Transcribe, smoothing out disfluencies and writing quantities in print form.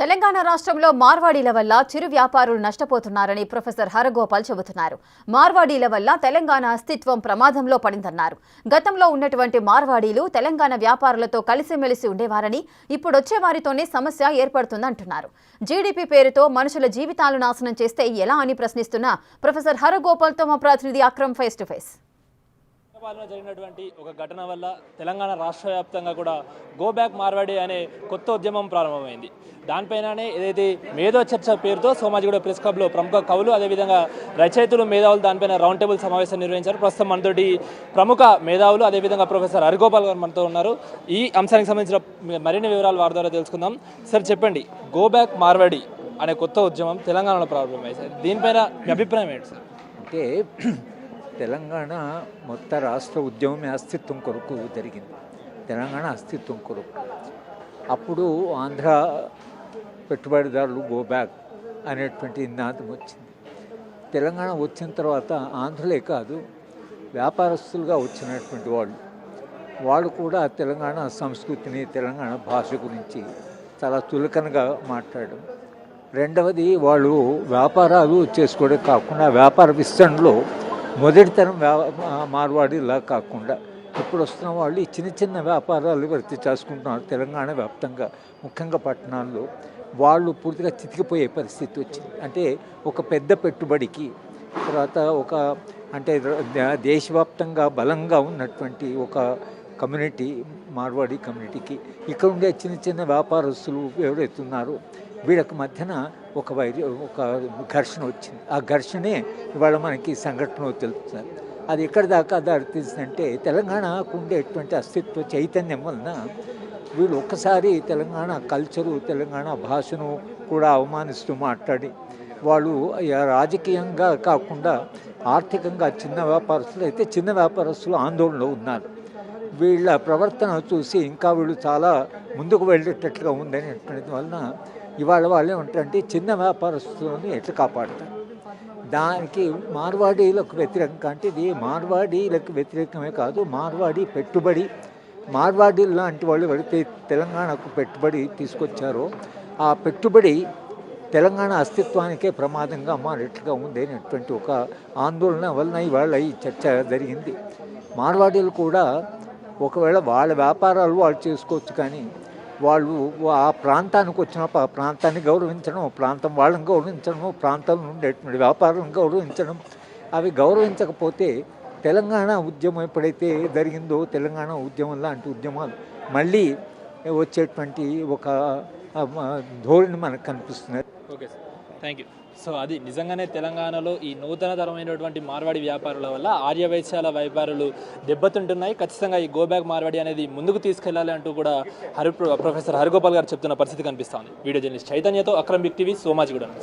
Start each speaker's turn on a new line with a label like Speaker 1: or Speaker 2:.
Speaker 1: తెలంగాణ రాష్ట్రంలో మార్వాడీల వల్ల చిరు వ్యాపారులు నష్టపోతున్నారని ప్రొఫెసర్ హరగోపాల్ చెబుతున్నారు. మార్వాడీల వల్ల తెలంగాణ అస్తిత్వం ప్రమాదంలో పడిందన్నారు. గతంలో ఉన్నటువంటి మార్వాడీలు తెలంగాణ వ్యాపారులతో కలిసిమెలిసి ఉండేవారని ఇప్పుడొచ్చే వారితోనే సమస్య ఏర్పడుతుందంటున్నారు. జీడీపీ పేరుతో మనుషుల జీవితాలు నాశనం చేస్తే ఎలా అని ప్రశ్నిస్తున్న ప్రొఫెసర్ హరగోపాల్తో మా ప్రతినిధి అక్రమ్ ఫేస్ టు ఫేస్.
Speaker 2: జరిగినటువంటి ఒక ఘటన వల్ల తెలంగాణ రాష్ట్ర వ్యాప్తంగా కూడా గో బ్యాక్ మార్వాడి అనే కొత్త ఉద్యమం ప్రారంభమైంది. దానిపైననే ఏదైతే మేధో చర్చ పేరుతో సోమాజిగూడ ప్రెస్ క్లబ్లో ప్రముఖ కవులు అదేవిధంగా రచయితలు మేధావులు దానిపైన రౌండ్ టేబుల్ సమావేశం నిర్వహించారు. ప్రస్తుతం మనతోటి ప్రముఖ మేధావులు అదేవిధంగా ప్రొఫెసర్ హరిగోపాల్ గారు మనతో ఉన్నారు. ఈ అంశానికి సంబంధించిన మరిన్ని వివరాలు వారి ద్వారా తెలుసుకుందాం. సార్ చెప్పండి, గో బ్యాక్ మార్వాడి అనే కొత్త ఉద్యమం తెలంగాణలో ప్రారంభమైంది సార్, దీనిపైన మీ అభిప్రాయం ఏంటి సార్?
Speaker 3: అంటే తెలంగాణ మొత్తం రాష్ట్ర ఉద్యమమే అస్తిత్వం కొరకు జరిగింది. తెలంగాణ అస్తిత్వం కొరకు అప్పుడు ఆంధ్ర పెట్టుబడిదారులు గో బ్యాక్ అనేటువంటి నినాదం వచ్చింది. తెలంగాణ వచ్చిన తర్వాత ఆంధ్రలే కాదు, వ్యాపారస్తులుగా వచ్చినటువంటి వాళ్ళు కూడా తెలంగాణ సంస్కృతిని తెలంగాణ భాష గురించి చాలా చులకనగా మాట్లాడడం. రెండవది, వాళ్ళు వ్యాపారాలు చేసుకోవడం కాకుండా వ్యాపార విస్తరణలో మొదటి తరం మార్వాడిలా కాకుండా ఇప్పుడు వస్తున్న వాళ్ళు చిన్న చిన్న వ్యాపారాలు వర్తి చేసుకుంటున్నారు. తెలంగాణ వ్యాప్తంగా ముఖ్యంగా పట్టణాల్లో వాళ్ళు పూర్తిగా చితికిపోయే పరిస్థితి వచ్చింది. అంటే ఒక పెద్ద పెట్టుబడికి తర్వాత అంటే దేశవ్యాప్తంగా బలంగా ఉన్నటువంటి ఒక కమ్యూనిటీ మార్వాడి కమ్యూనిటీకి ఇక్కడ ఉండే చిన్న చిన్న వ్యాపారస్తులు ఎవరైతే ఉన్నారో వీళ్ళకి మధ్యన ఒక ఘర్షణ వచ్చింది. ఆ ఘర్షణే ఇవాళ మనకి సంఘటన తెలుస్తుంది. అది ఎక్కడి దాకా దారితీసిందంటే తెలంగాణకు ఉండేటువంటి అస్తిత్వ చైతన్యం వలన వీళ్ళు ఒక్కసారి తెలంగాణ కల్చరు తెలంగాణ భాషను కూడా అవమానిస్తూ మాట్లాడి వాళ్ళు రాజకీయంగా కాకుండా ఆర్థికంగా చిన్న వ్యాపారస్తులు అయితే చిన్న వ్యాపారస్తులు ఆందోళనలో ఉన్నారు. వీళ్ళ ప్రవర్తన చూసి ఇంకా వీళ్ళు చాలా ముందుకు వెళ్ళేటట్లుగా ఉందనేటువంటిది వలన ఇవాళ వాళ్ళు ఏమంటారంటే చిన్న వ్యాపారస్తులను ఎట్లా కాపాడుతారు. దానికి మార్వాడీలకు వ్యతిరేకంగా, అంటే ఇది మార్వాడీలకు వ్యతిరేకమే కాదు, మార్వాడి పెట్టుబడి మార్వాడీలు లాంటి వాళ్ళు ఎవరైతే తెలంగాణకు పెట్టుబడి తీసుకొచ్చారో ఆ పెట్టుబడి తెలంగాణ అస్తిత్వానికే ప్రమాదంగా మారేట్లుగా ఉంది అనేటువంటి ఒక ఆందోళన వలన ఇవాళ ఈ చర్చ జరిగింది. మార్వాడీలు కూడా ఒకవేళ వాళ్ళ వ్యాపారాలు వాళ్ళు చేసుకోవచ్చు, కానీ వాళ్ళు ఆ ప్రాంతానికి వచ్చినప్పుడు ఆ ప్రాంతాన్ని గౌరవించడం, ప్రాంతం వాళ్ళని గౌరవించడం, ప్రాంతంలో ఉండేటువంటి వ్యాపారం గౌరవించడం, అవి గౌరవించకపోతే తెలంగాణ ఉద్యమం ఎప్పుడైతే జరిగిందో తెలంగాణ ఉద్యమం లాంటి ఉద్యమాలు మళ్ళీ వచ్చేటువంటి ఒక ధోరణి మనకు కనిపిస్తున్నది.
Speaker 2: Okay sir, thank you. So అది నిజంగానే తెలంగాణలో ఈ నూతన తరమైనటువంటి మార్వాడి వ్యాపారుల వల్ల ఆర్యవైశ్యాల వ్యాపారులు దెబ్బతింటున్నాయి. ఖచ్చితంగా ఈ గో బ్యాక్ మార్వాడి అనేది ముందుకు తీసుకెళ్లాలి అంటూ కూడా ప్రొఫెసర్ హరిగోపాల్ గారు చెప్తున్న పరిస్థితి కనిపిస్తోంది. వీడియో జర్నలిస్ట్ చైతన్యతో అక్రమ్ బిగ్ టీవీ, సోమాజిగూడ.